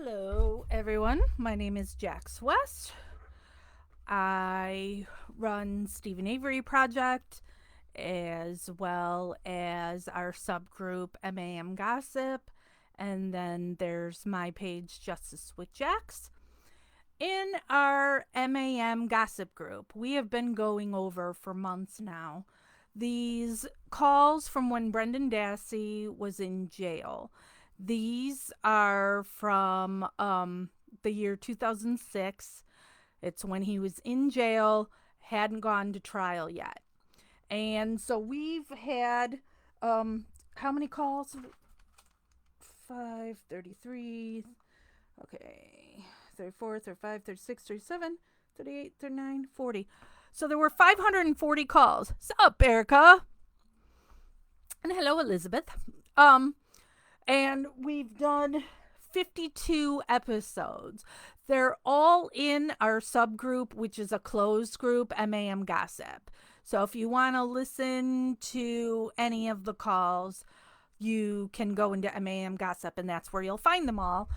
Hello, everyone. My name is Jax West. I run Stephen Avery Project as well as our subgroup MAM Gossip. And then there's my page, Justice with Jax. In our MAM Gossip group, we have been going over for months now these calls from when Brendan Dassey was in jail. These are from the year 2006. It's when he was in jail, hadn't gone to trial yet. And so we've had how many calls? 533. Okay. 34, 35, 36, 37, 38, 39, 40. So there were 540 calls. Sup, Erica? And hello, Elizabeth. And we've done 52 episodes. They're all in our subgroup, which is a closed group, MAM Gossip. So if you want to listen to any of the calls, you can go into MAM Gossip, and that's where you'll find them all.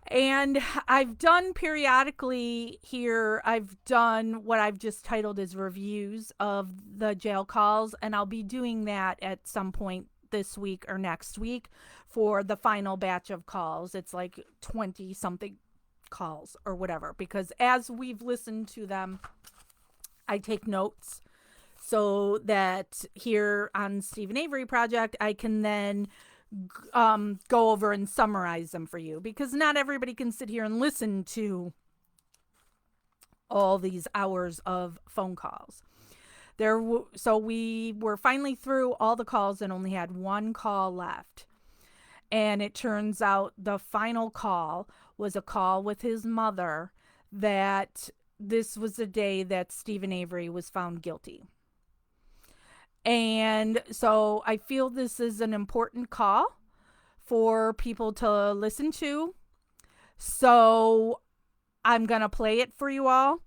And I've done periodically here, I've done what I've just titled as reviews of the jail calls, and I'll be doing that at some point this week or next week for the final batch of calls. It's like 20 something calls or whatever, because as we've listened to them, I take notes so that here on Stephen Avery Project, I can then go over and summarize them for you, because not everybody can sit here and listen to all these hours of phone calls. So we were finally through all the calls and only had one call left. And it turns out the final call was a call with his mother that this was the day that Stephen Avery was found guilty. And so I feel this is an important call for people to listen to. So I'm going to play it for you all.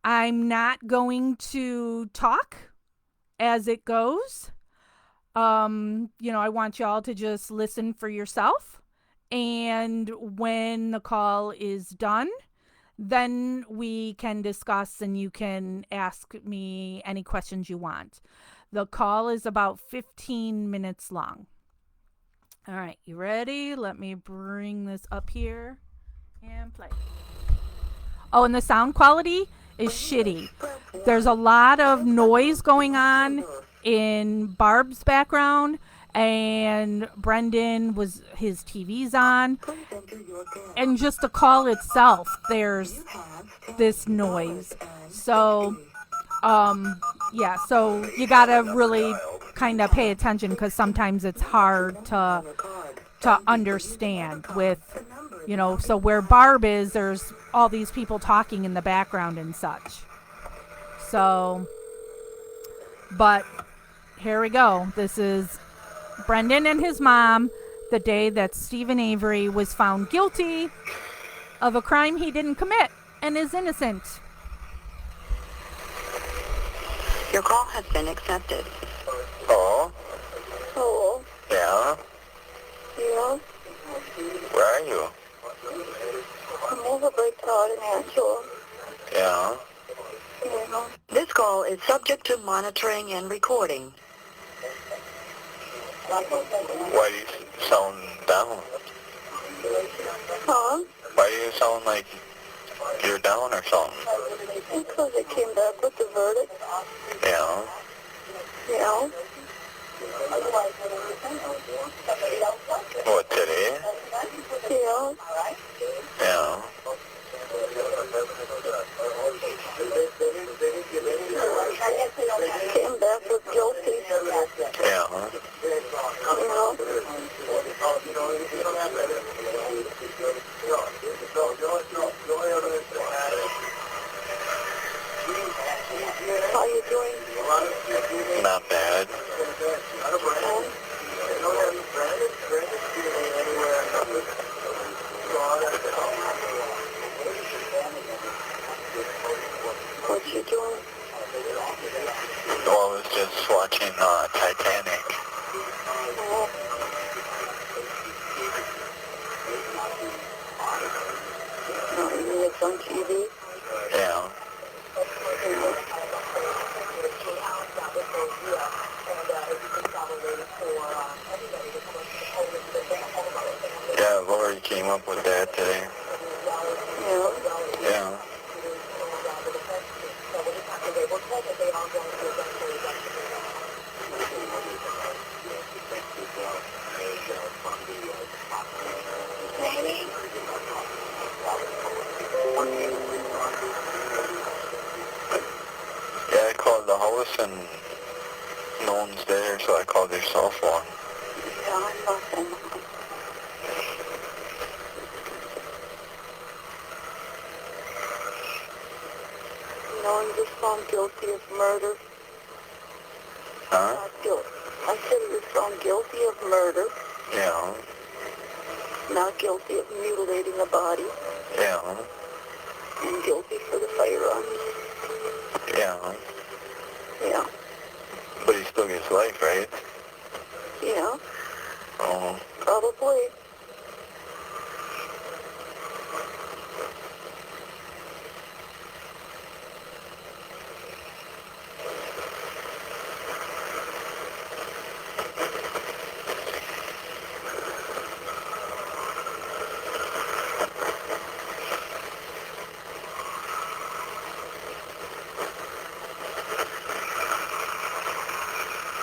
I'm not going to talk as it goes. I want y'all to just listen for yourself. And when the call is done, then we can discuss and you can ask me any questions you want. The call is about 15 minutes long. All right, you ready? Let me bring this up here and play. Oh, and the sound quality is shitty. There's a lot of noise going on in Barb's background, and Brendan was his TV's on, and just the call itself, there's this noise. So so you gotta really kind of pay attention, because sometimes it's hard to understand with, so where Barb is, there's all these people talking in the background and such. So, but here we go. This is Brendan and his mom the day that Stephen Avery was found guilty of a crime he didn't commit and is innocent. Your call has been accepted. Hello? Hello? Yeah? Yeah? Where are you? I'm over by Todd and Angela. Yeah? Yeah. This call is subject to monitoring and recording. Why do you sound down? Huh? Why do you sound like you're down or something? Because I came back with the verdict. Yeah? Yeah. What, today? Yeah. Yeah? Came back with guilty. Yeah? Yeah. How you doing? Not bad. What you doing? Well, I was just watching Titanic. Oh. came up with that today. Yeah. Yeah. Maybe. Yeah, I called the house and no one's there, so I called their cell phone. Yeah, I thought that. No, he was found guilty of murder. Huh? Not guilty. I said he was found guilty of murder, Yeah. not guilty of mutilating a body, Yeah. and guilty for the firearms. Yeah. Yeah. But he still gets life, right? Yeah, Oh. probably.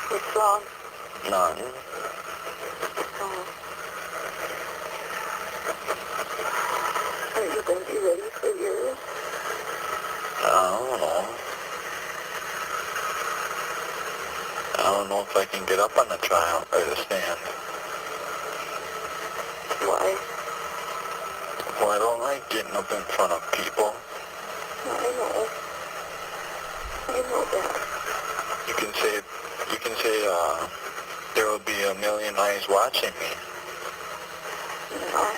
What's wrong? None. Oh. Are you going to be ready for yours? I don't know. I don't know if I can get up on the trial or the stand. Why? Well, I don't like getting up in front of people. I know. I know that. You can say, there will be a million eyes watching me. Yeah.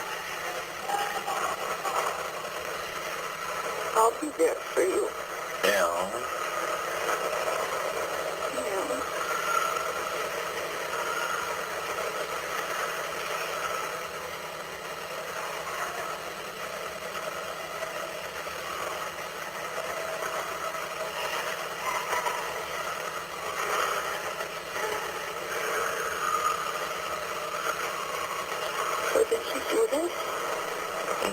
I'll be there for you. You know? Yeah. So did he do this?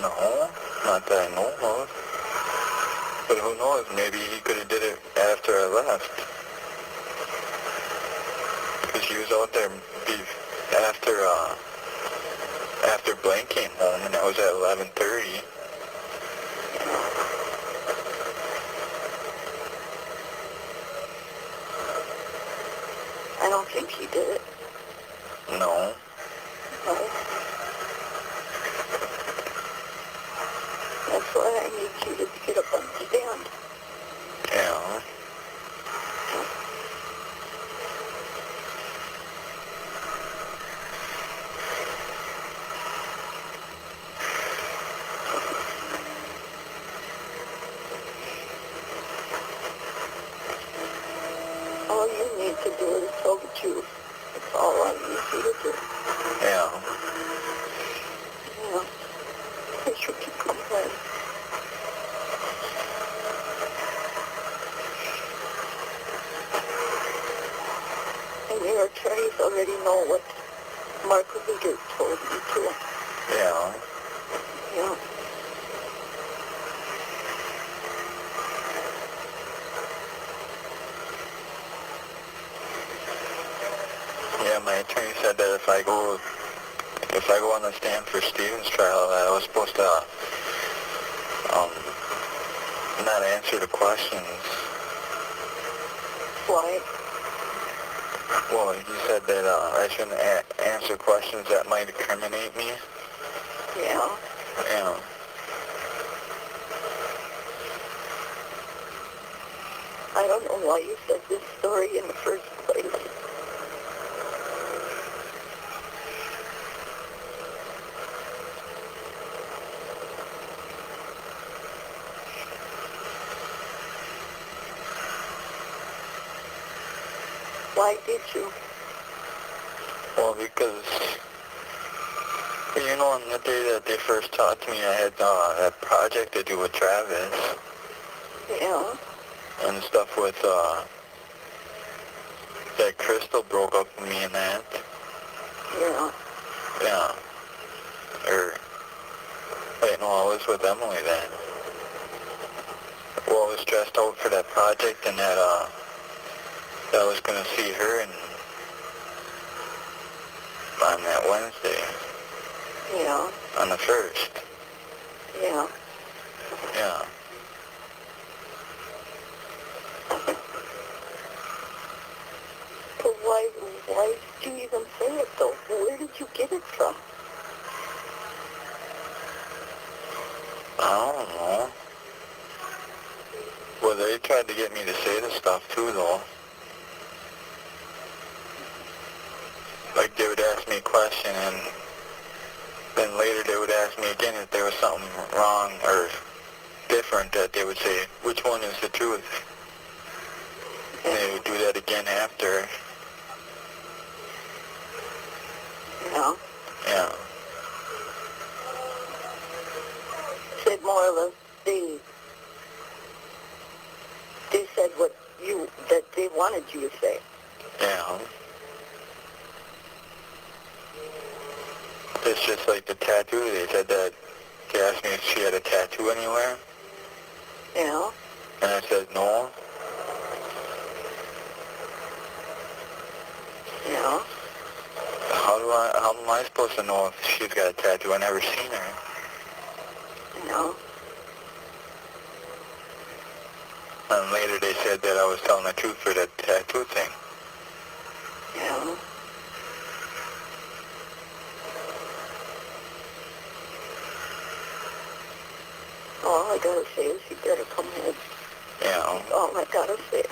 No, not that I know of. But who knows, maybe he could have did it after I left. Because he was out there after Blaine came home, and that was at 11:30. I don't think he did it. No. No. That's why I need you to get up on the stand. Yeah. All you need to do is tell the truth. That's all I need you to do. Yeah. Yeah. I should keep complaining. And your attorneys already know what Mark Leader told you to. Yeah. Yeah. Yeah, my attorney said that if I go on the stand for Steven's trial, that I was supposed to, not answer the questions. Why? Well, he said that, I shouldn't answer questions that might incriminate me. Yeah. Yeah. I don't know why you said this story in the first place. Why did you? Well, because, you know, on the day that they first talked to me, I had that project to do with Travis Yeah. and stuff with, that Crystal broke up with me and that. Yeah. Yeah. Or, Emily that, well, I was stressed out for that project and that, that I was going to see her and on that Wednesday, Yeah. on the 1st. Yeah. Yeah. But why did you even say it though? Where did you get it from? I don't know. Well, they tried to get me to say the stuff too, though. Like, they would ask me a question, and then later they would ask me again if there was something wrong or different, that they would say, which one is the truth? And they would do that again after. Yeah. Yeah. Said more or less they said what that they wanted you to say. Yeah. It's just like the tattoo. They said that, they asked me if she had a tattoo anywhere, Yeah. and I said no. Yeah. How am I supposed to know if she's got a tattoo? I never seen her. Yeah. And later they said that I was telling the truth for that tattoo thing. Yeah. All I gotta say is you better come home. Yeah. All I gotta say.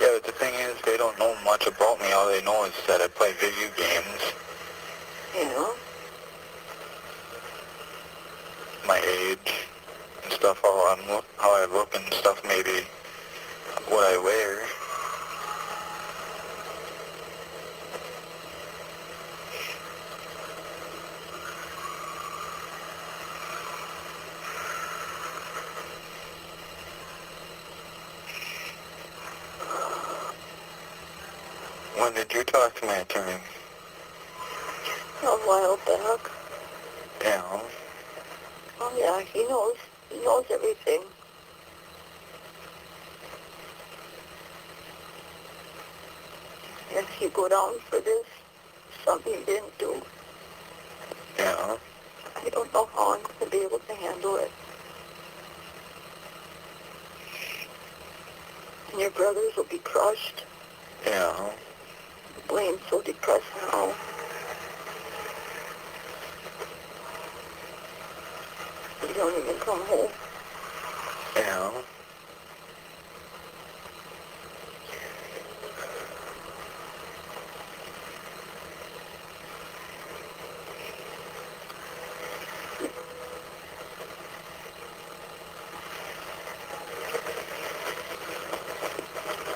Yeah, but the thing is, they don't know much about me. All they know is that I play video games, Yeah. my age, and stuff, how I look and stuff, maybe what I wear. When did you talk to my attorney? A while back. Yeah. Oh yeah, he knows everything. If you go down for this, something you didn't do, Yeah. I don't know how I'm going to be able to handle it. And your brothers will be crushed. Yeah. Blaine's so depressed now. You don't even come home. Yeah.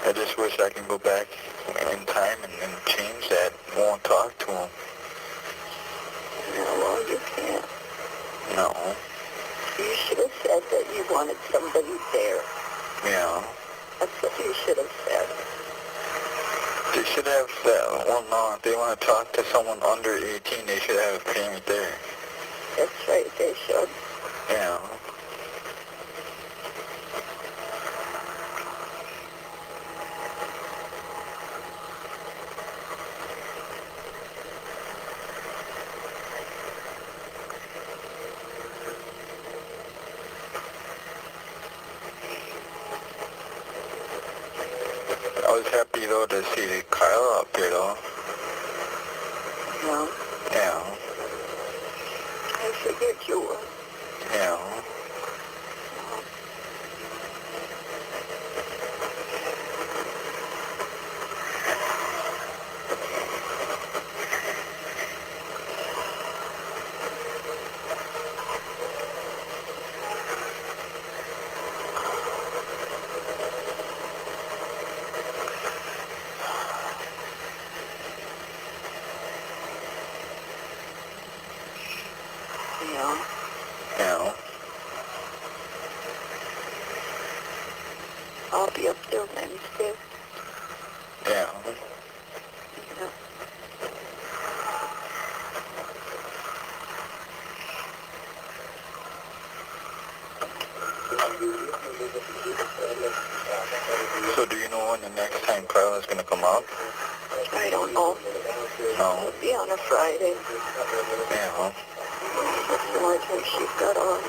I just wish I could go back in time and change that. Won't talk to him. No, well, you can't. No. You should have said that you wanted somebody there. Yeah. That's what you should have said. They should have that. Well, no, if they want to talk to someone under 18, they should have a payment there. That's right, they should. Yeah. I was happy, though, to see Kyle up here, though. No, Yeah. I figured you would. Yeah. Yeah. Yeah. I'll be up there Wednesday. Yeah. Yeah. I don't know. No. It'll be on a Friday. Yeah, well, That's the only time she's got off.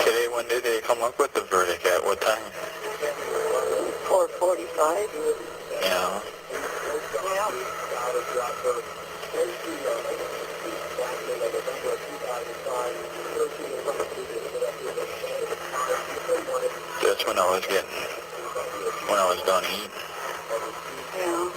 today, when did they come up with the verdict? At what time? 4:45. Yeah. That's when I was done eating. Yeah.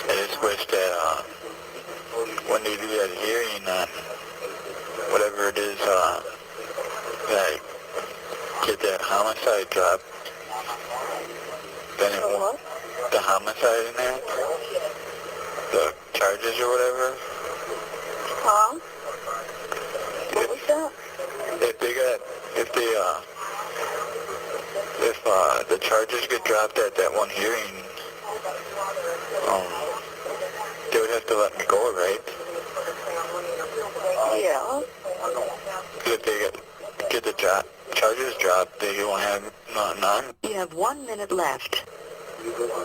I just wish that, when they do that hearing on whatever it is, that get that homicide drop, then it The won't, what? the homicide in there, the charges or whatever, Huh? What was that? if the charges get dropped at that one hearing, they would have to let me go, right? Yeah. 'Cause if they get the charges dropped, they won't have nothing on. You have 1 minute left.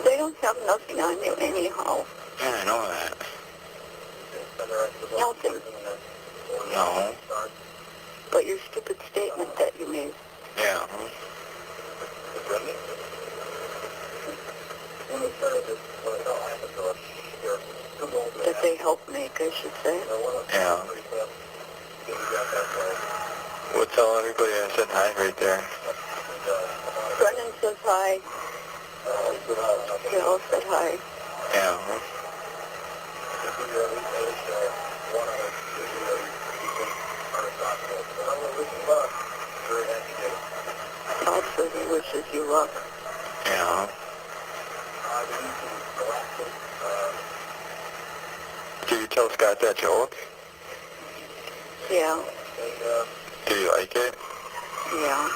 They don't have nothing on you anyhow. Yeah, I know that. Nothing. No. But your stupid statement that you made. Yeah. That they helped make, I should say. Yeah. We'll tell everybody I said hi right there. Brendan says hi. Bill said hi. Yeah. Todd says he wishes you luck. Yeah. Did you tell Scott that joke? Yeah. Did you like it? Yeah.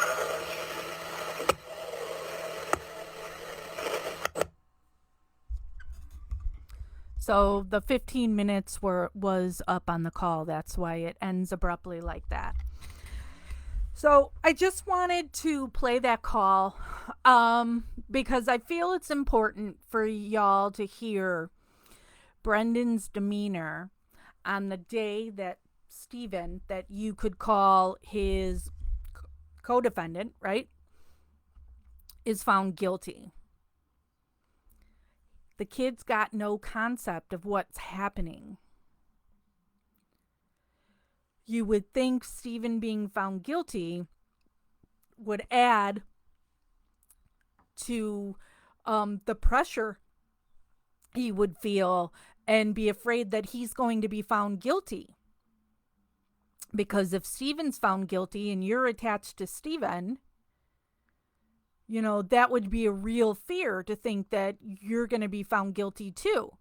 So the 15 minutes was up on the call. That's why it ends abruptly like that. So I just wanted to play that call because I feel it's important for y'all to hear Brendan's demeanor on the day that Stephen, that you could call his co-defendant, right, is found guilty. The kid's got no concept of what's happening. You would think Stephen being found guilty would add to the pressure he would feel and be afraid that he's going to be found guilty. Because if Stephen's found guilty and you're attached to Stephen, you know, that would be a real fear to think that you're going to be found guilty too.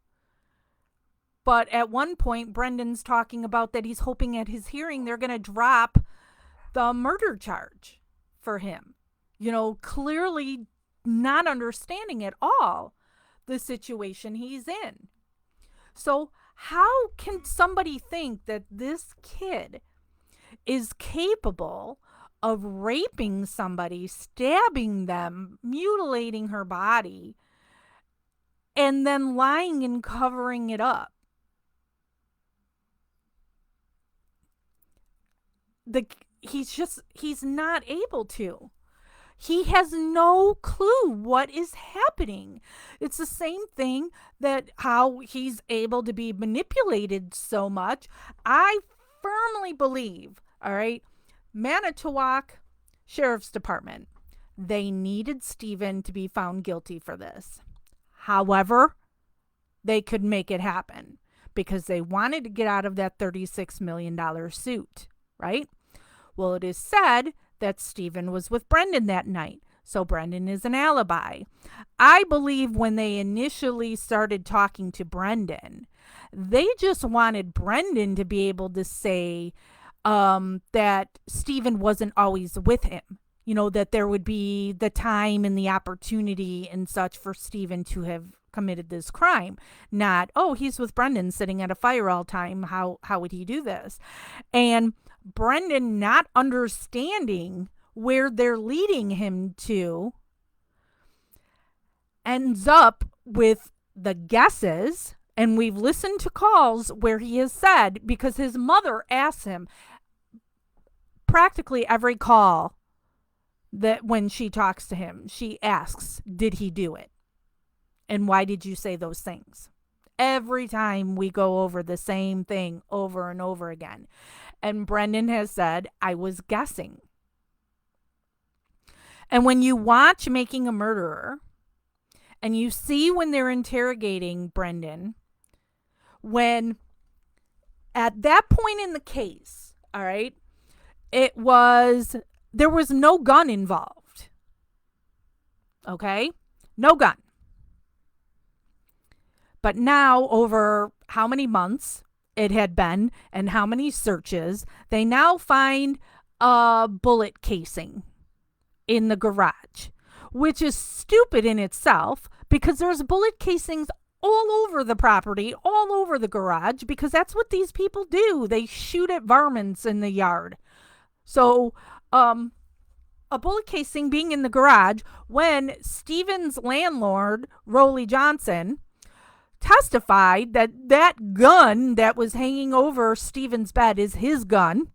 But at one point, Brendan's talking about that he's hoping at his hearing they're going to drop the murder charge for him. You know, clearly not understanding at all the situation he's in. So how can somebody think that this kid is capable of raping somebody, stabbing them, mutilating her body, and then lying and covering it up? He's not able to. He has no clue what is happening. It's the same thing that how he's able to be manipulated so much. I firmly believe, all right, Manitowoc Sheriff's Department, they needed Stephen to be found guilty for this. However, they could make it happen because they wanted to get out of that $36 million suit, right? Well, it is said that Stephen was with Brendan that night. So Brendan is an alibi. I believe when they initially started talking to Brendan, they just wanted Brendan to be able to say that Stephen wasn't always with him. You know, that there would be the time and the opportunity and such for Stephen to have committed this crime. Not, oh, he's with Brendan sitting at a fire all time. How would he do this? And Brendan not understanding where they're leading him to ends up with the guesses. And we've listened to calls where he has said, because his mother asks him practically every call, that when she talks to him, she asks, did he do it? And why did you say those things? Every time we go over the same thing over and over again. And Brendan has said, I was guessing. And when you watch Making a Murderer, and you see when they're interrogating Brendan, when at that point in the case, all right, there was no gun involved. Okay? No gun. But now, over how many months it had been and how many searches, they now find a bullet casing in the garage, which is stupid in itself because there's bullet casings all over the property, all over the garage, because that's what these people do. They shoot at varmints in the yard. So, a bullet casing being in the garage when Stephen's landlord, Rolly Johnson, testified that that gun that was hanging over Stephen's bed is his gun,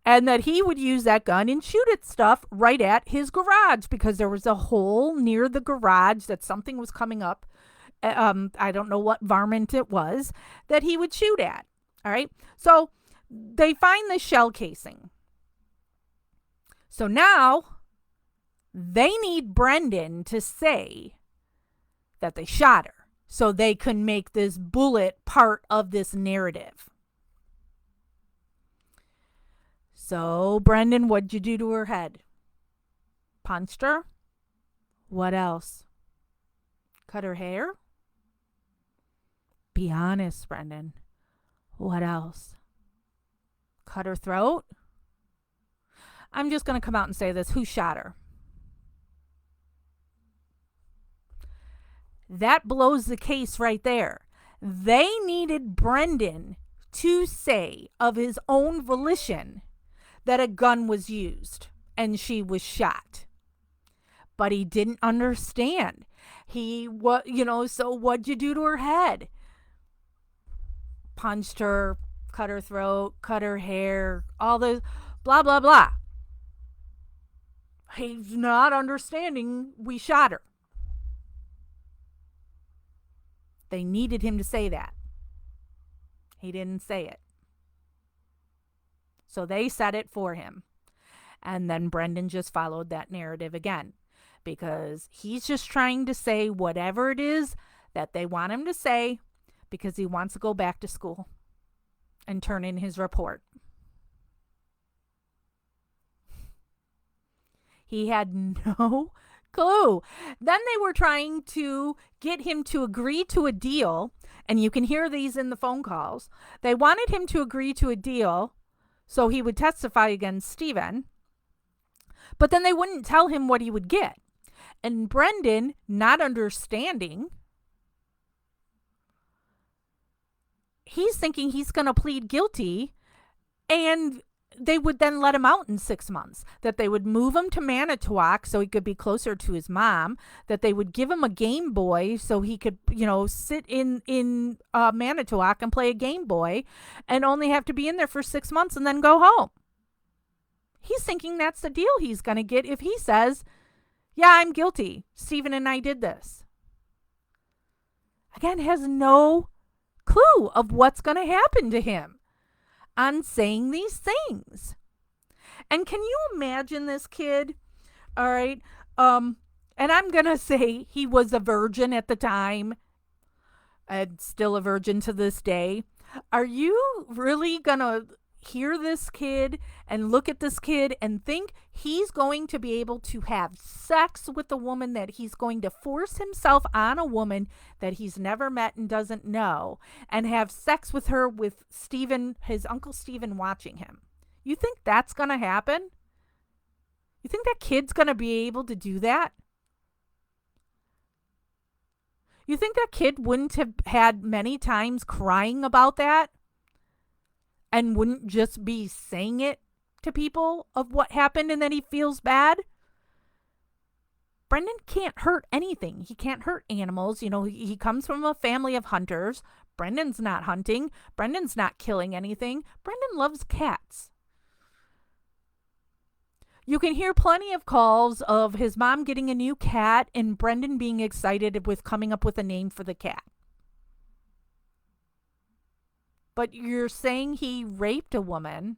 and that he would use that gun and shoot at stuff right at his garage because there was a hole near the garage that something was coming up. I don't know what varmint it was that he would shoot at. All right. So they find the shell casing. So now they need Brendan to say that they shot her so they can make this bullet part of this narrative. So, Brendan, what'd you do to her head? Punched her? What else? Cut her hair? Be honest, Brendan. What else? Cut her throat? I'm just going to come out and say this. Who shot her? That blows the case right there. They needed Brendan to say of his own volition that a gun was used and she was shot. But he didn't understand. So what'd you do to her head? Punched her, cut her throat, cut her hair, all this blah, blah, blah. He's not understanding we shot her. They needed him to say that. He didn't say it. So they said it for him. And then Brendan just followed that narrative again. Because he's just trying to say whatever it is that they want him to say because he wants to go back to school and turn in his report. He had no clue. Then they were trying to get him to agree to a deal, and you can hear these in the phone calls. They wanted him to agree to a deal so he would testify against Stephen, but then they wouldn't tell him what he would get. And Brendan, not understanding, he's thinking he's going to plead guilty, and they would then let him out in 6 months, that they would move him to Manitowoc so he could be closer to his mom, that they would give him a Game Boy so he could, sit in Manitowoc and play a Game Boy and only have to be in there for 6 months and then go home. He's thinking that's the deal he's going to get if he says, yeah, I'm guilty. Stephen and I did this. Again, has no clue of what's going to happen to him on saying these things. And can you imagine this kid? All right. And I'm going to say he was a virgin at the time and still a virgin to this day. Are you really going to, hear this kid and look at this kid and think he's going to be able to have sex with a woman, that he's going to force himself on a woman that he's never met and doesn't know, and have sex with her with Stephen, his Uncle Stephen, watching him. You think that's going to happen? You think that kid's going to be able to do that? You think that kid wouldn't have had many times crying about that and wouldn't just be saying it to people of what happened and then he feels bad? Brendan can't hurt anything. He can't hurt animals. You know, he comes from a family of hunters. Brendan's not hunting. Brendan's not killing anything. Brendan loves cats. You can hear plenty of calls of his mom getting a new cat and Brendan being excited with coming up with a name for the cat. But you're saying he raped a woman,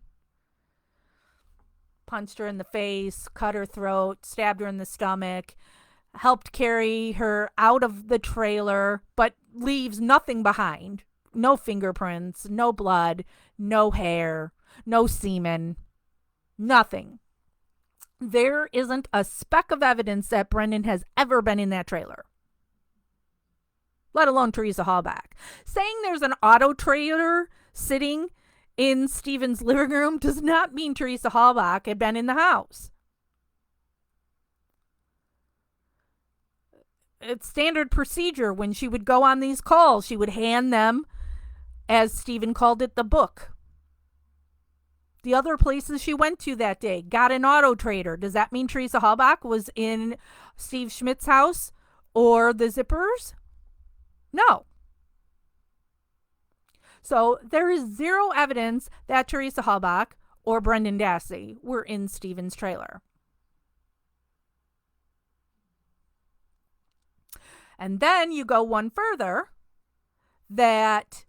punched her in the face, cut her throat, stabbed her in the stomach, helped carry her out of the trailer, but leaves nothing behind. No fingerprints, no blood, no hair, no semen, nothing. There isn't a speck of evidence that Brendan has ever been in that trailer, let alone Teresa Halbach. Saying there's an auto trader sitting in Stephen's living room does not mean Teresa Halbach had been in the house. It's standard procedure. When she would go on these calls, she would hand them, as Stephen called it, the book. The other places she went to that day got an auto trader. Does that mean Teresa Halbach was in Steve Schmidt's house or the Zippers? No. So there is zero evidence that Teresa Halbach or Brendan Dassey were in Stephen's trailer. And then you go one further, that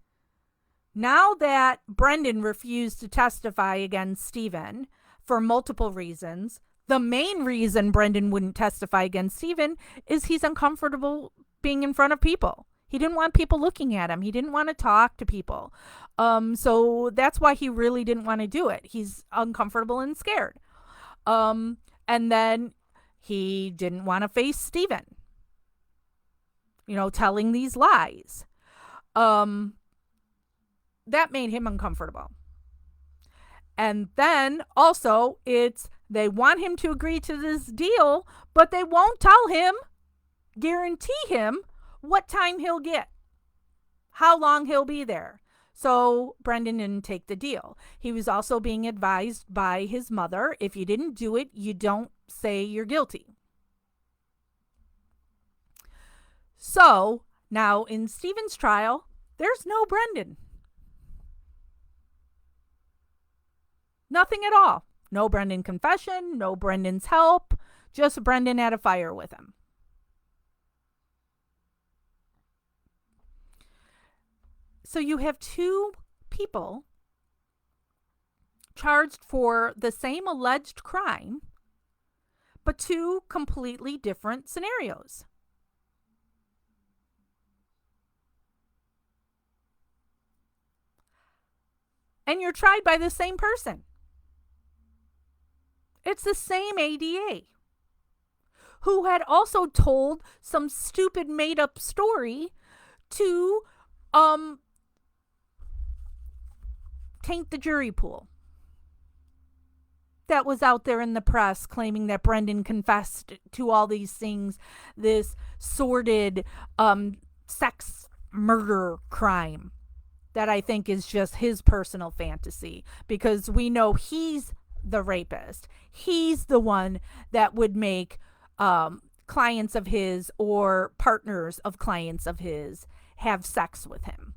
now that Brendan refused to testify against Stephen for multiple reasons, the main reason Brendan wouldn't testify against Stephen is he's uncomfortable being in front of people. He didn't want people looking at him. He didn't want to talk to people. So that's why he really didn't want to do it. He's uncomfortable and scared. And then he didn't want to face Stephen, telling these lies. That made him uncomfortable. And then also they want him to agree to this deal, but they won't guarantee him what time he'll get, how long he'll be there. So Brendan didn't take the deal. He was also being advised by his mother, if you didn't do it, you don't say you're guilty. So now in Stephen's trial, there's no Brendan. Nothing at all. No Brendan confession, no Brendan's help, just Brendan at a fire with him. So you have two people charged for the same alleged crime, but two completely different scenarios. And you're tried by the same person. It's the same ADA, who had also told some stupid made-up story to taint the jury pool that was out there in the press, claiming that Brendan confessed to all these things, this sordid sex murder crime that I think is just his personal fantasy, because we know he's the rapist. He's the one that would make clients of his or partners of clients of his have sex with him.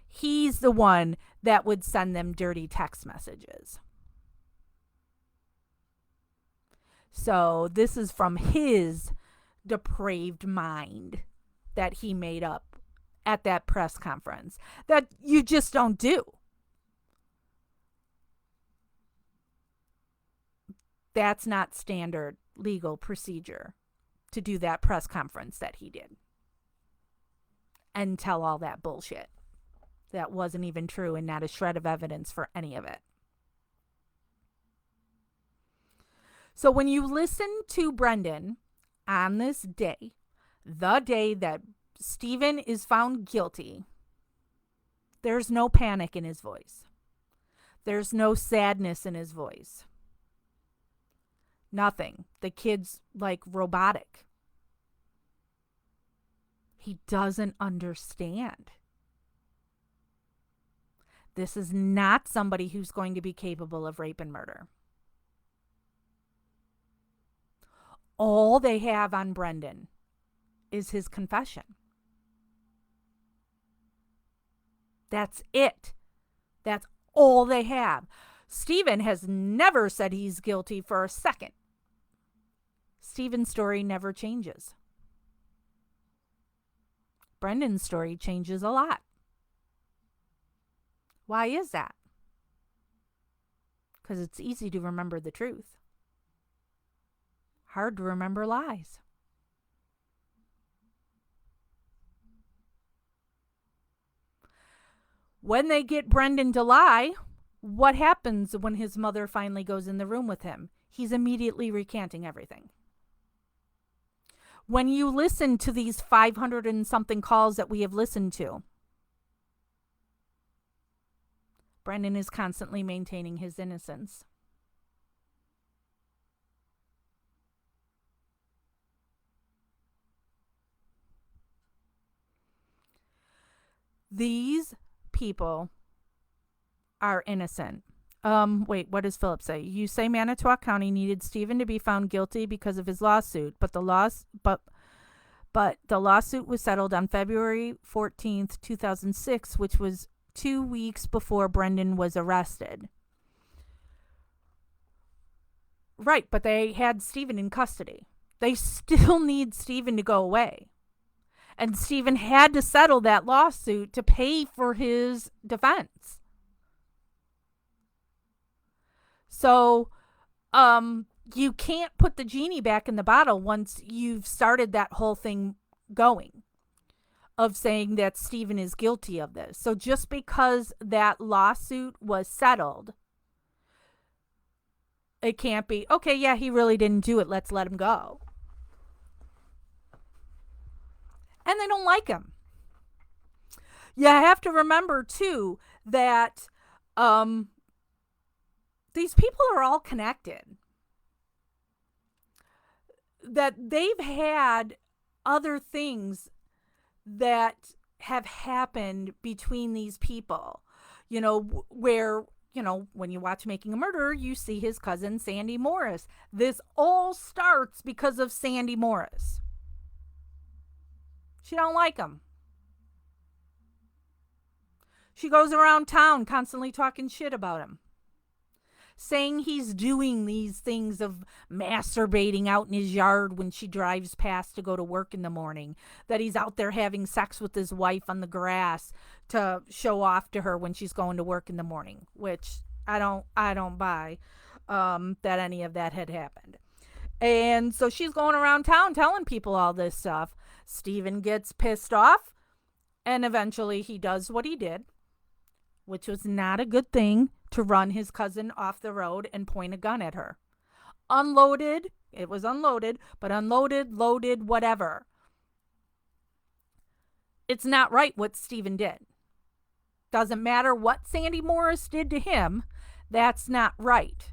He's the one that would send them dirty text messages. So this is from his depraved mind that he made up at that press conference that you just don't do. That's not standard legal procedure to do that press conference that he did and tell all that bullshit. that wasn't even true and not a shred of evidence for any of it. So when you listen to Brendan on this day, the day that Stephen is found guilty, there's no panic in his voice. There's no sadness in his voice. Nothing. The kid's like robotic. He doesn't understand. This is not somebody who's going to be capable of rape and murder. All they have on Brendan is his confession. That's it. That's all they have. Stephen has never said he's guilty for a second. Stephen's story never changes. Brendan's story changes a lot. Why is that? Because it's easy to remember the truth. Hard to remember lies. When they get Brendan to lie, what happens when his mother finally goes in the room with him? He's immediately recanting everything. When you listen to these 500 and something calls that we have listened to, Brendan is constantly maintaining his innocence. These people are innocent. Wait, what does Philip say? You say Manitowoc County needed Stephen to be found guilty because of his lawsuit, but the lawsuit was settled on February 14th, 2006, which was 2 weeks before Brendan was arrested. Right, but they had Stephen in custody. They still need Stephen to go away. And Stephen had to settle that lawsuit to pay for his defense. So, you can't put the genie back in the bottle once you've started that whole thing going of saying that Stephen is guilty of this. So just because that lawsuit was settled, it can't be, okay, yeah, he really didn't do it. Let's let him go. And they don't like him. You have to remember, too, that these people are all connected. That they've had other things that have happened between these people. You know, where, you know, when you watch Making a Murderer, you see his cousin, Sandy Morris. This all starts because of Sandy Morris. She don't like him. She goes around town constantly talking shit about him. Saying he's doing these things of masturbating out in his yard when she drives past to go to work in the morning. That he's out there having sex with his wife on the grass to show off to her when she's going to work in the morning. Which I don't buy that any of that had happened. And so she's going around town telling people all this stuff. Stephen gets pissed off, and eventually he does what he did, which was not a good thing, to run his cousin off the road and point a gun at her. Unloaded, it was unloaded, but unloaded, loaded, whatever. It's not right what Stephen did. Doesn't matter what Sandy Morris did to him, that's not right.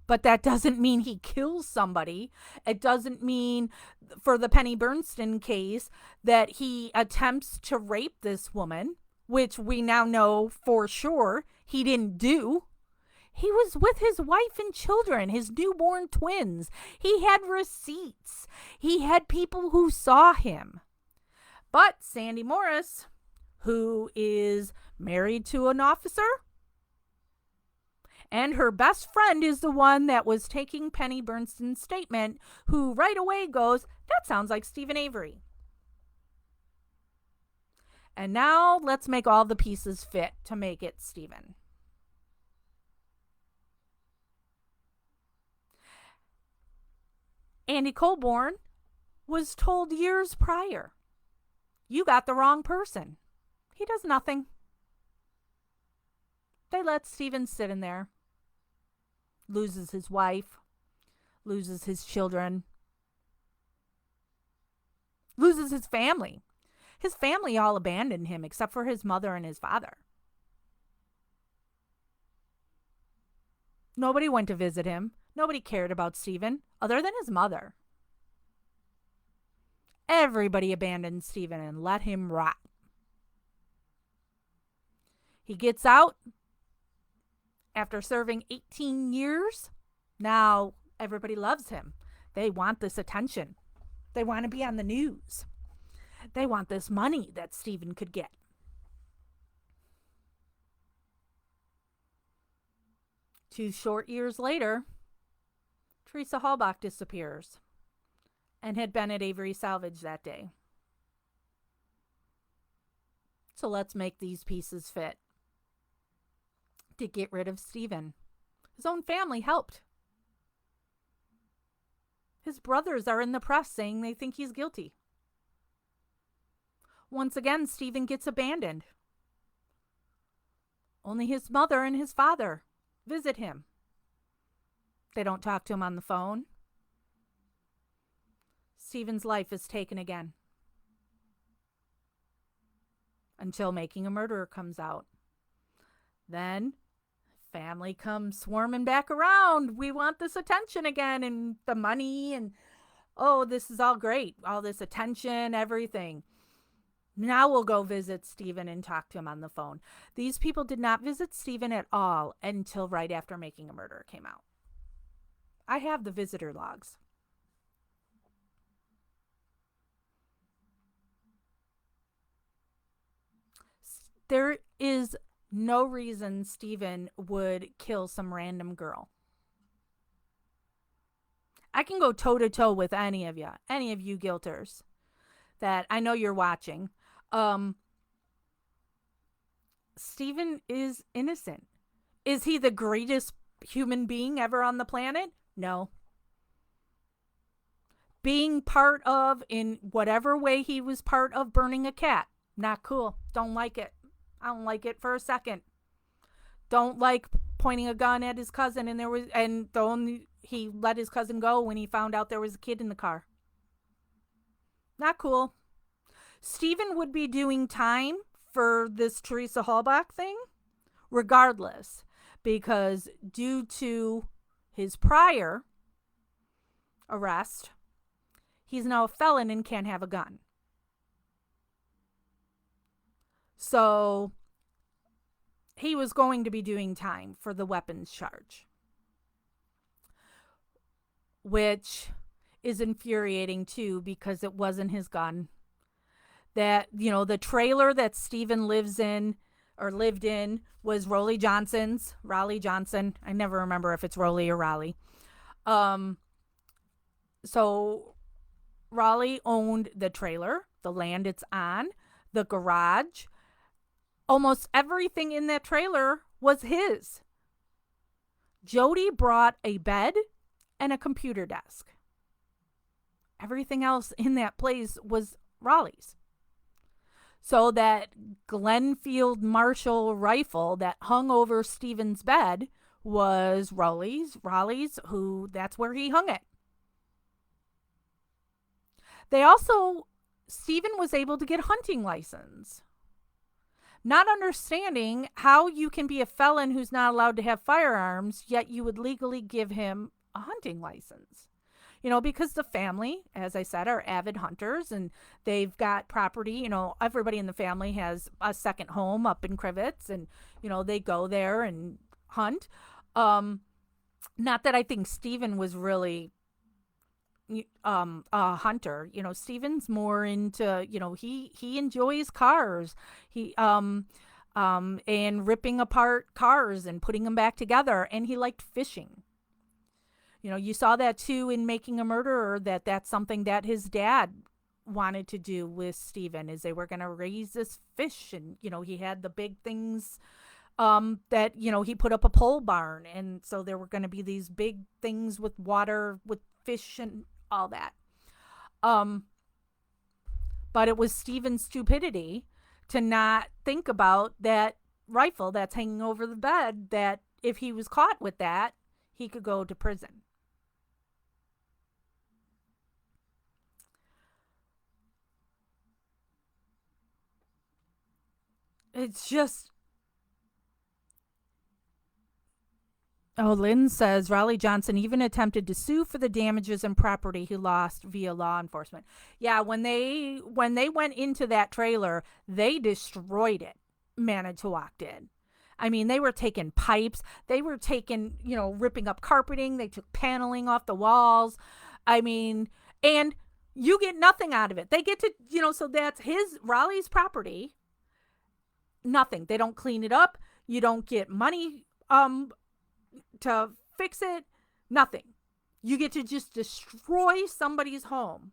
But that doesn't mean he kills somebody. It doesn't mean, for the Penny Bernstein case, that he attempts to rape this woman, which we now know for sure he didn't do. He was with his wife and children, his newborn twins. He had receipts. He had people who saw him. But Sandy Morris, who is married to an officer, and her best friend is the one that was taking Penny Bernstein's statement, who right away goes, that sounds like Stephen Avery. And now let's make all the pieces fit to make it Stephen. Andy Colborn was told years prior, you got the wrong person. He does nothing. They let Stephen sit in there. Loses his wife. Loses his children. Loses his family. His family all abandoned him except for his mother and his father. Nobody went to visit him. Nobody cared about Stephen other than his mother. Everybody abandoned Stephen and let him rot. He gets out after serving 18 years. Now everybody loves him. They want this attention. They want to be on the news. They want this money that Stephen could get. Two short years later, Teresa Halbach disappears and had been at Avery Salvage that day. So let's make these pieces fit. To get rid of Stephen. His own family helped. His brothers are in the press saying they think he's guilty. Once again, Stephen gets abandoned. Only his mother and his father visit him. They don't talk to him on the phone. Stephen's life is taken again. Until Making a Murderer comes out. Then family comes swarming back around. We want this attention again and the money and, oh, this is all great. All this attention, everything. Now we'll go visit Stephen and talk to him on the phone. These people did not visit Stephen at all until right after Making a Murderer came out. I have the visitor logs. There is no reason Stephen would kill some random girl. I can go toe-to-toe with any of you guilters that I know you're watching. Stephen is innocent. Is he the greatest human being ever on the planet? No. Being part of, in whatever way he was part of, burning a cat, not cool. Don't like it. I don't like it for a second. Don't like pointing a gun at his cousin he let his cousin go when he found out there was a kid in the car. Not cool. Stephen would be doing time for this Teresa Halbach thing regardless, because due to his prior arrest, he's now a felon and can't have a gun. So he was going to be doing time for the weapons charge, which is infuriating too, because it wasn't his gun. That, the trailer that Stephen lived in was Raleigh Johnson's. Raleigh Johnson. I never remember if it's Raleigh or Raleigh. So Raleigh owned the trailer, the land it's on, the garage. Almost everything in that trailer was his. Jody brought a bed and a computer desk. Everything else in that place was Raleigh's. So that Glenfield Marshall rifle that hung over Stephen's bed was Raleigh's, that's where he hung it. Stephen was able to get a hunting license. Not understanding how you can be a felon who's not allowed to have firearms, yet you would legally give him a hunting license. Because the family, as I said, are avid hunters and they've got property. Everybody in the family has a second home up in Crivets and, they go there and hunt. Not that I think Stephen was really a hunter. Stephen's more into, he enjoys cars. He and ripping apart cars and putting them back together, and he liked fishing. You saw that too in Making a Murderer, that's something that his dad wanted to do with Stephen, is they were going to raise this fish, and he had the big things that he put up a pole barn, and so there were going to be these big things with water with fish and all that. But it was Stephen's stupidity to not think about that rifle that's hanging over the bed that if he was caught with that, he could go to prison. It's just... Oh, Lynn says Raleigh Johnson even attempted to sue for the damages and property he lost via law enforcement. Yeah, when they went into that trailer, they destroyed it. Manitowoc did. I mean, they were taking pipes. They were taking, ripping up carpeting. They took paneling off the walls. I mean, and you get nothing out of it. They get to, so that's Raleigh's property. Nothing. They don't clean it up. You don't get money to fix it. Nothing. You get to just destroy somebody's home.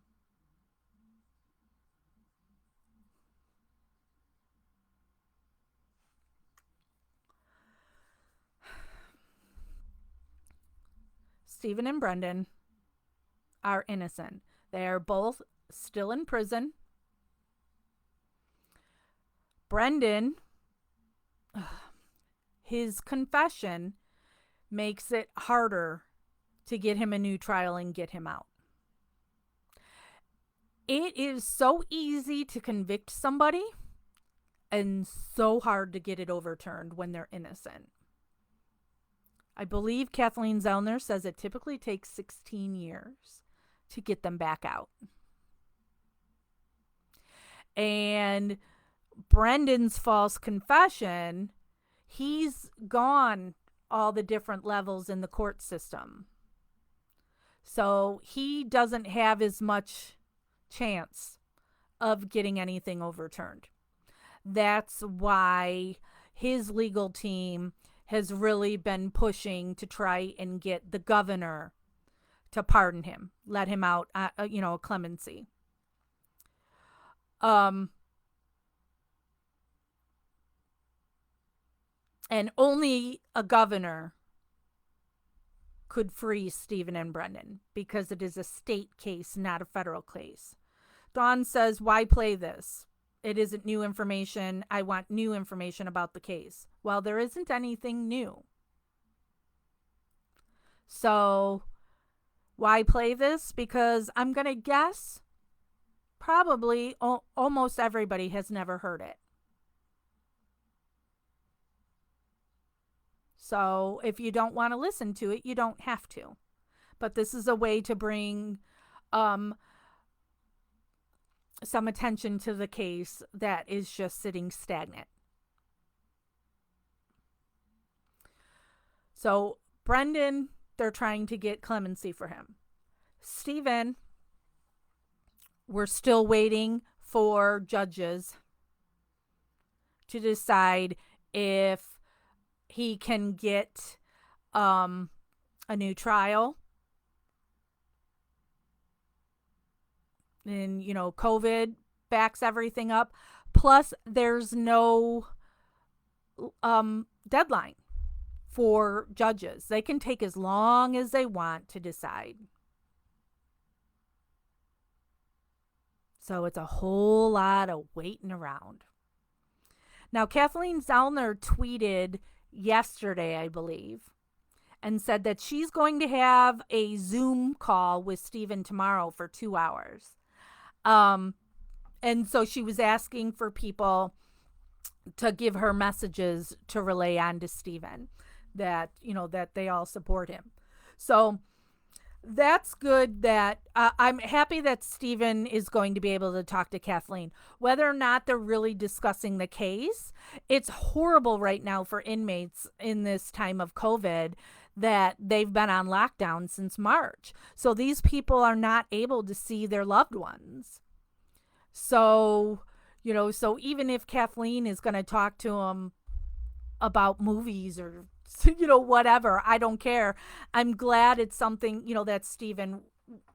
Stephen and Brendan are innocent. They are both still in prison. Brendan, his confession makes it harder to get him a new trial and get him out. It is so easy to convict somebody and so hard to get it overturned when they're innocent. I believe Kathleen Zellner says it typically takes 16 years to get them back out. And Brendan's false confession, he's gone all the different levels in the court system. So he doesn't have as much chance of getting anything overturned. That's why his legal team has really been pushing to try and get the governor to pardon him, let him out, clemency. And only a governor could free Stephen and Brendan because it is a state case, not a federal case. Dawn says, why play this? It isn't new information. I want new information about the case. Well, there isn't anything new. So why play this? Because I'm going to guess probably almost everybody has never heard it. So if you don't want to listen to it, you don't have to. But this is a way to bring some attention to the case that is just sitting stagnant. So Brendan, they're trying to get clemency for him. Stephen, we're still waiting for judges to decide if he can get a new trial. And, COVID backs everything up. Plus, there's no deadline for judges. They can take as long as they want to decide. So it's a whole lot of waiting around. Now, Kathleen Zellner tweeted yesterday, I believe, and said that she's going to have a Zoom call with Stephen tomorrow for 2 hours. And so she was asking for people to give her messages to relay on to Stephen that, that they all support him. So that's good that I'm happy that Stephen is going to be able to talk to Kathleen. Whether or not they're really discussing the case, it's horrible right now for inmates in this time of COVID that they've been on lockdown since March. So these people are not able to see their loved ones. So, so even if Kathleen is going to talk to them about movies or, whatever, I don't care. I'm glad it's something, that Stephen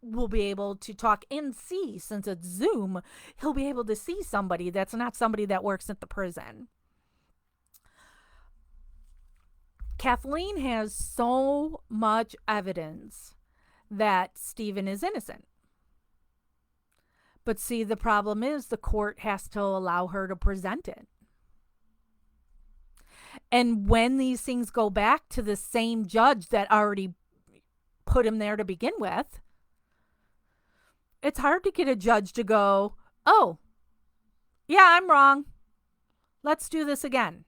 will be able to talk and see. Since it's Zoom, he'll be able to see somebody that's not somebody that works at the prison. Kathleen has so much evidence that Stephen is innocent. But see, the problem is the court has to allow her to present it. And when these things go back to the same judge that already put him there to begin with, it's hard to get a judge to go, oh, yeah, I'm wrong. Let's do this again.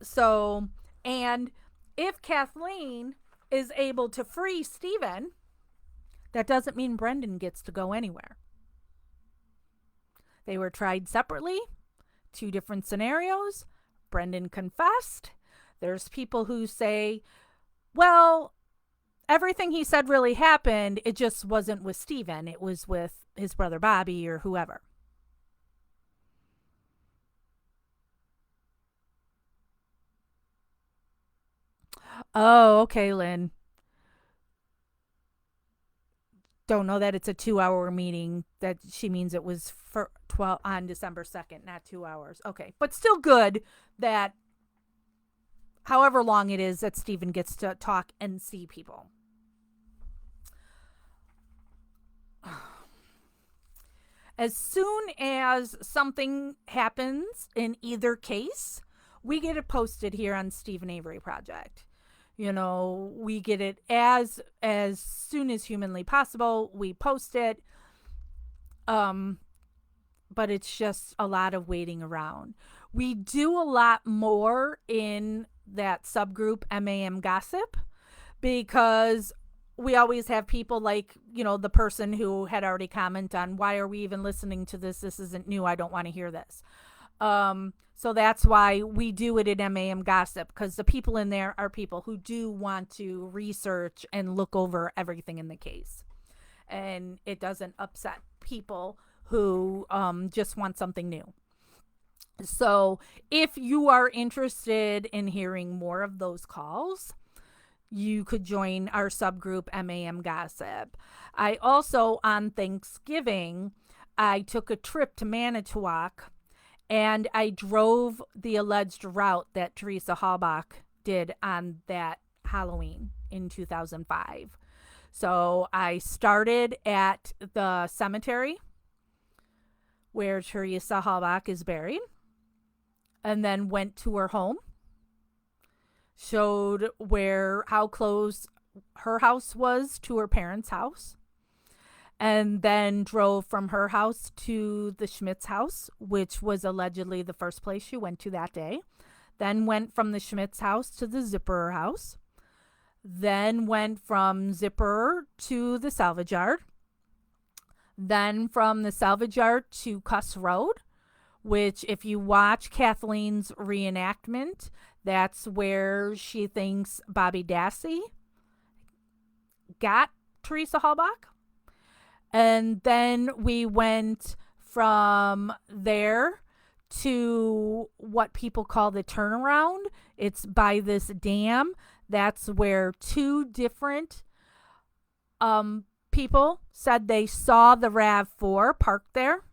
So, and if Kathleen is able to free Stephen, that doesn't mean Brendan gets to go anywhere. They were tried separately, 2 different scenarios. Brendan confessed. There's people who say, well, everything he said really happened. It just wasn't with Stephen. It was with his brother Bobby or whoever. Oh, okay, Lynn. Don't know that it's a 2-hour meeting. That she means it was for 12 on December 2nd, not 2 hours. Okay, but still good that however long it is that Stephen gets to talk and see people. As soon as something happens in either case, we get it posted here on Stephen Avery Project. You know, we get it as soon as humanly possible. We post it. But it's just a lot of waiting around. We do a lot more in that subgroup MAM Gossip because we always have people like, you know, the person who had already commented on, why are we even listening to this? This isn't new. I don't want to hear this. So that's why we do it in MAM Gossip, because the people in there are people who do want to research and look over everything in the case. And it doesn't upset people who just want something new. So if you are interested in hearing more of those calls, you could join our subgroup MAM Gossip. I also, on Thanksgiving, I took a trip to Manitowoc and I drove the alleged route that Teresa Halbach did on that Halloween in 2005. So I started at the cemetery where Teresa Halbach is buried, and then went to her home, showed how close her house was to her parents' house, and then drove from her house to the Schmitz house, which was allegedly the first place she went to that day. Then went from the Schmitz house to the Zipperer house. Then went from Zipperer to the salvage yard. Then from the salvage yard to Cuss Road, which if you watch Kathleen's reenactment, that's where she thinks Bobby Dassey got Teresa Halbach. And then we went from there to what people call the turnaround. It's by this dam. That's where 2 different people said they saw the RAV4 parked there.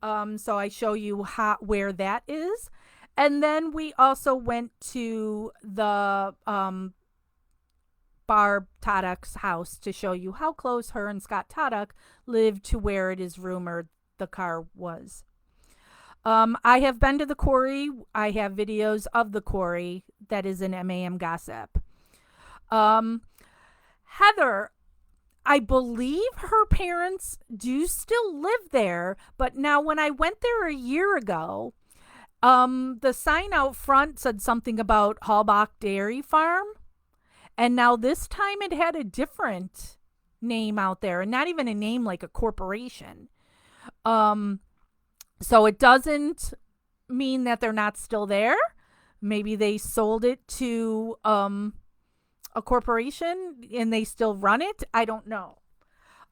So I show you where that is. And then we also went to the Barb Toddock's house to show you how close her and Scott Toddock lived to where it is rumored the car was. I have been to the quarry. I have videos of the quarry that is in MAM Gossip. Heather, I believe her parents do still live there, but now when I went there a year ago, the sign out front said something about Halbach Dairy Farm. And now this time it had a different name out there, and not even a name like a corporation. So it doesn't mean that they're not still there. Maybe they sold it to a corporation and they still run it. I don't know.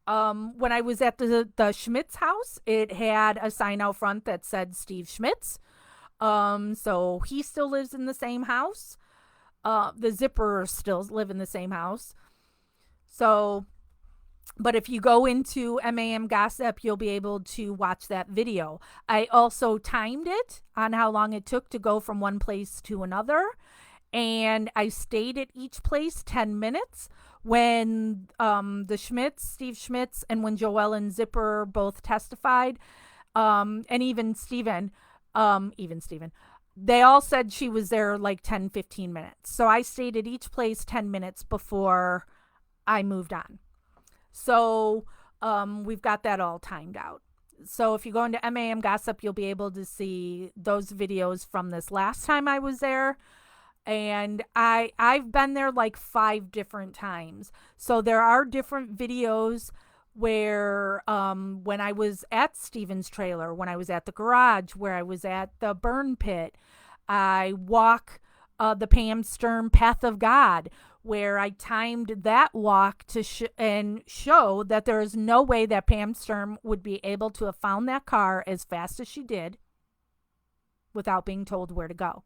When I was at the Schmitz house, it had a sign out front that said Steve Schmitz. So he still lives in the same house. The Zipperers still live in the same house. So, but if you go into MAM Gossip, you'll be able to watch that video. I also timed it on how long it took to go from one place to another. And I stayed at each place 10 minutes. When the Schmitz, Steve Schmitz, and when Joellen Zipper both testified, And even Steven, they all said she was there like 10, 15 minutes. So I stayed at each place 10 minutes before I moved on. So we've got that all timed out. So if you go into MAM Gossip, you'll be able to see those videos from this last time I was there. And I've been there like 5 different times. So there are different videos where when I was at Steven's trailer, when I was at the garage, where I was at the burn pit, I walk the Pam Sturm Path of God, where I timed that walk to show that there is no way that Pam Sturm would be able to have found that car as fast as she did without being told where to go.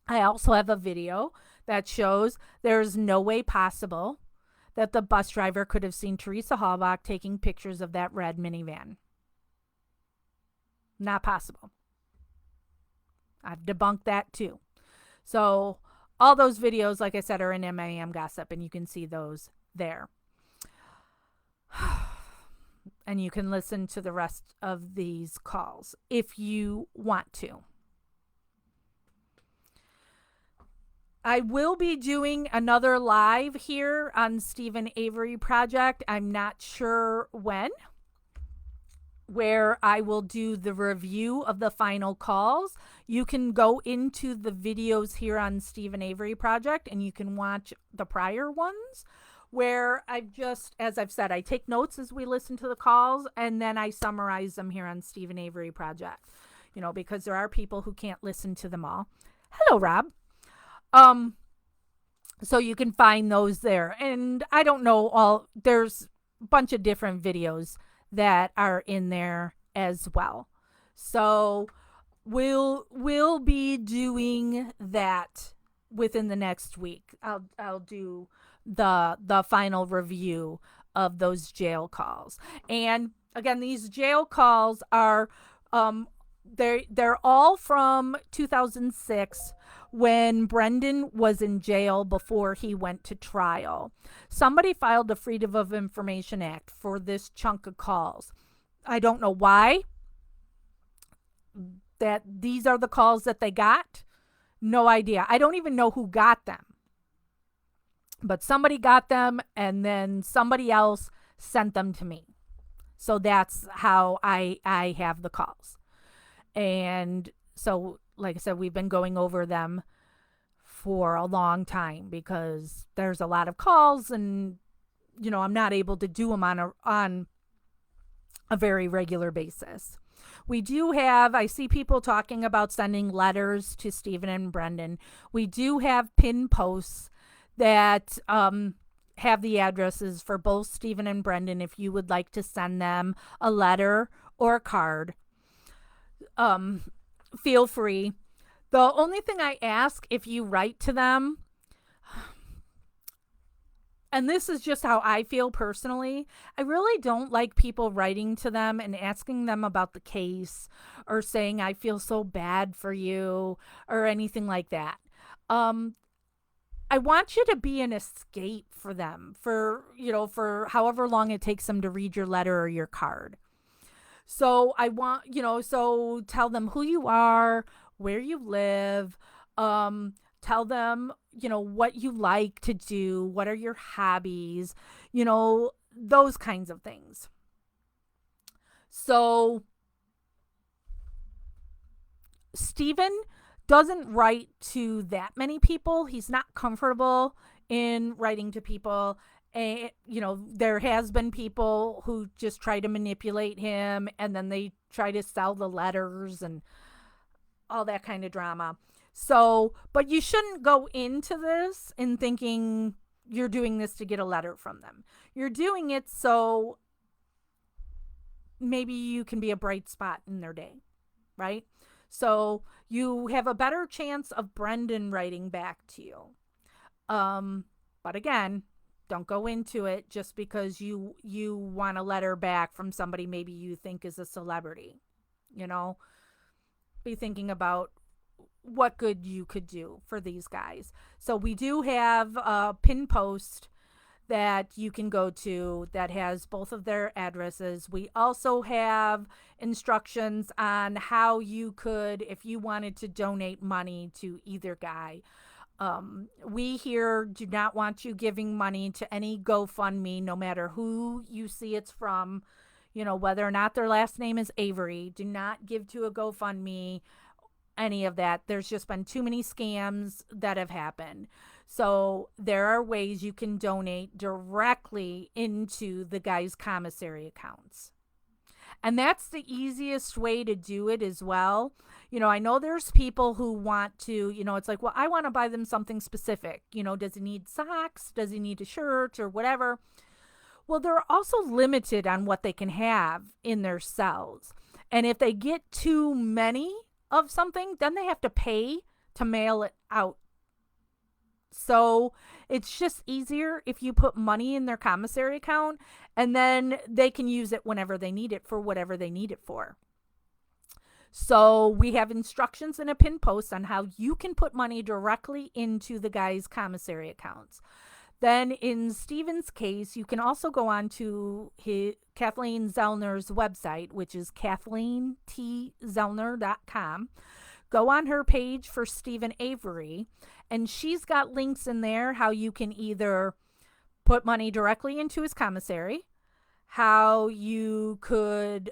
I also have a video that shows there's no way possible that the bus driver could have seen Teresa Halbach taking pictures of that red minivan. Not possible. I've debunked that too. So all those videos, like I said, are in MAM Gossip, and you can see those there. And you can listen to the rest of these calls if you want to. I will be doing another live here on Steven Avery Project. I'm not sure when, where I will do the review of the final calls. You can go into the videos here on Steven Avery Project and you can watch the prior ones where as I've said, I take notes as we listen to the calls and then I summarize them here on Steven Avery Project, because there are people who can't listen to them all. Hello, Rob. So you can find those there. And I don't know there's a bunch of different videos that are in there as well. So we'll be doing that within the next week. I'll do the final review of those jail calls. And again, these jail calls are they're all from 2006 when Brendan was in jail before he went to trial. Somebody filed a Freedom of Information Act for this chunk of calls. I don't know why that these are the calls that they got. No idea. I don't even know who got them. But somebody got them and then somebody else sent them to me. So that's how I have the calls. And so, like I said, we've been going over them for a long time because there's a lot of calls and, I'm not able to do them on a very regular basis. We do have, I see people talking about sending letters to Steven and Brendan. We do have pin posts that have the addresses for both Steven and Brendan if you would like to send them a letter or a card. Feel free. The only thing I ask if you write to them, and this is just how I feel personally, I really don't like people writing to them and asking them about the case or saying I feel so bad for you or anything like that. I want you to be an escape for them for however long it takes them to read your letter or your card. So I want, so tell them who you are, where you live, tell them, what you like to do, what are your hobbies, those kinds of things. So Steven doesn't write to that many people. He's not comfortable in writing to people. And, there has been people who just try to manipulate him and then they try to sell the letters and all that kind of drama. So, but you shouldn't go into this in thinking you're doing this to get a letter from them. You're doing it so maybe you can be a bright spot in their day, right? So you have a better chance of Brendan writing back to you. But again, don't go into it just because you want a letter back from somebody maybe you think is a celebrity. Be thinking about what good you could do for these guys. So we do have a pin post that you can go to that has both of their addresses. We also have instructions on how you could, if you wanted to donate money to either guy. We here do not want you giving money to any GoFundMe, no matter who you see it's from, whether or not their last name is Avery. Do not give to a GoFundMe, any of that. There's just been too many scams that have happened. So there are ways you can donate directly into the guy's commissary accounts. And that's the easiest way to do it as well. I know there's people who want to, it's like, well, I want to buy them something specific. Does he need socks? Does he need a shirt or whatever? Well, they're also limited on what they can have in their cells. And if they get too many of something, then they have to pay to mail it out. So it's just easier if you put money in their commissary account, and then they can use it whenever they need it for whatever they need it for. So we have instructions in a pinned post on how you can put money directly into the guy's commissary accounts. Then in Stephen's case, you can also go on to Kathleen Zellner's website, which is KathleenTZellner.com. Go on her page for Stephen Avery, and she's got links in there how you can either put money directly into his commissary, how you could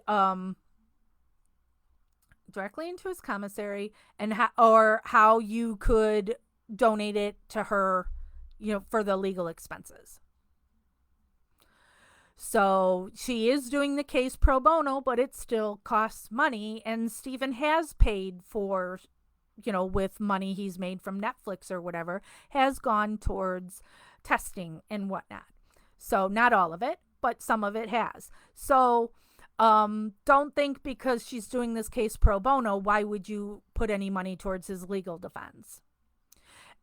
directly into his commissary, and how you could donate it to her, for the legal expenses. So she is doing the case pro bono, but it still costs money. And Stephen has paid for, with money he's made from Netflix or whatever, has gone towards testing and whatnot. So not all of it, but some of it has. So don't think because she's doing this case pro bono, why would you put any money towards his legal defense?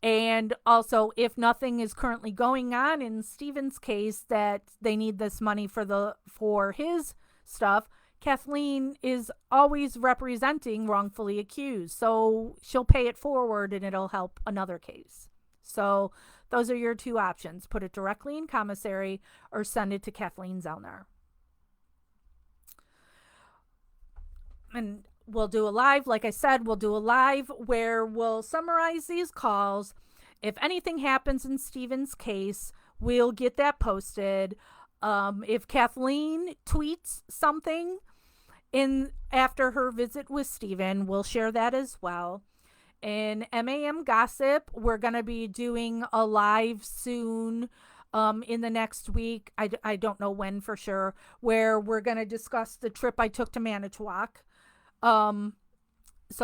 And also, if nothing is currently going on in Stephen's case that they need this money for his stuff, Kathleen is always representing wrongfully accused. So she'll pay it forward and it'll help another case. So those are your two options. Put it directly in commissary or send it to Kathleen Zellner. And we'll do a live, like I said, we'll do a live where we'll summarize these calls. If anything happens in Stephen's case, we'll get that posted. If Kathleen tweets something after her visit with Stephen, we'll share that as well. In MAM Gossip, we're going to be doing a live soon in the next week. I don't know when for sure, where we're going to discuss the trip I took to Manitowoc. So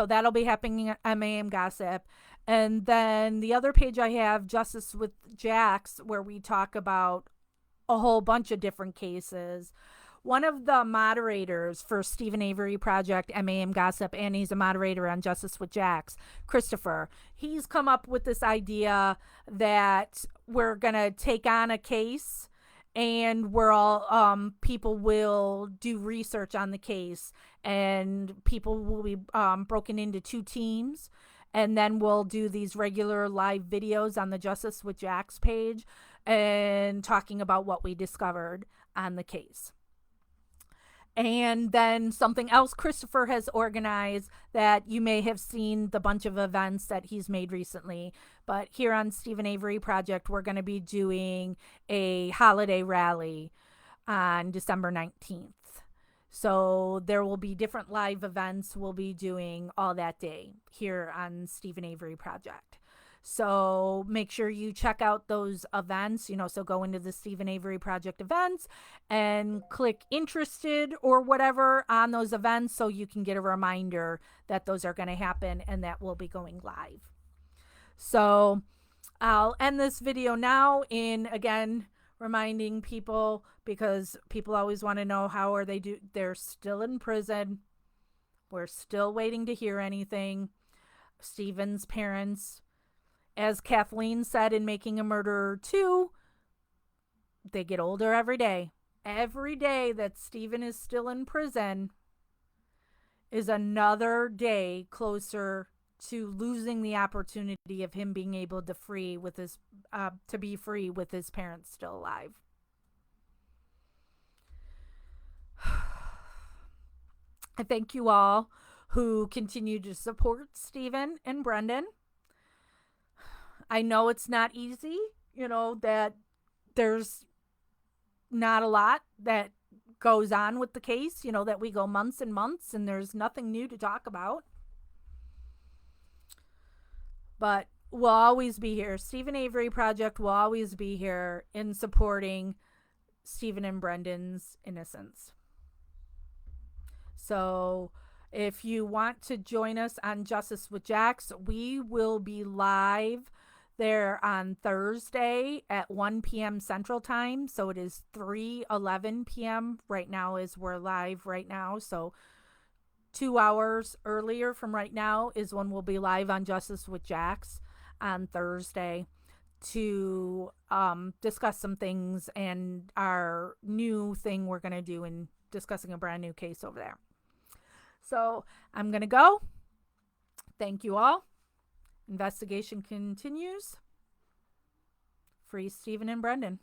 that'll be happening at MAM Gossip. And then the other page I have, Justice with Jax, where we talk about a whole bunch of different cases. One of the moderators for Stephen Avery Project, MAM Gossip, and he's a moderator on Justice with Jax, Christopher, he's come up with this idea that we're going to take on a case and we're all, people will do research on the case, and people will be broken into two teams. And then we'll do these regular live videos on the Justice with Jax page and talking about what we discovered on the case. And then something else Christopher has organized that you may have seen the bunch of events that he's made recently. But here on Stephen Avery Project, we're going to be doing a holiday rally on December 19th. So there will be different live events we'll be doing all that day here on Stephen Avery Project. So make sure you check out those events, so go into the Stephen Avery Project events and click interested or whatever on those events so you can get a reminder that those are going to happen and that we'll be going live. So I'll end this video now in, again, reminding people, because people always want to know how are they do. They're still in prison. We're still waiting to hear anything. Stephen's parents, as Kathleen said in Making a Murderer 2, they get older every day. Every day that Stephen is still in prison is another day closer to losing the opportunity of him being able to be free with his parents still alive. I thank you all who continue to support Stephen and Brendan. I know it's not easy, that there's not a lot that goes on with the case, that we go months and months and there's nothing new to talk about. But we'll always be here. Stephen Avery Project will always be here in supporting Stephen and Brendan's innocence. So if you want to join us on Justice with Jax, we will be live there on Thursday at 1 p.m. Central Time. So it is 3:11 p.m. right now as we're live right now. So 2 hours earlier from right now is when we'll be live on Justice with Jax on Thursday to discuss some things and our new thing we're going to do in discussing a brand new case over there. So I'm going to go. Thank you all. Investigation continues. Free Stephen and Brendan.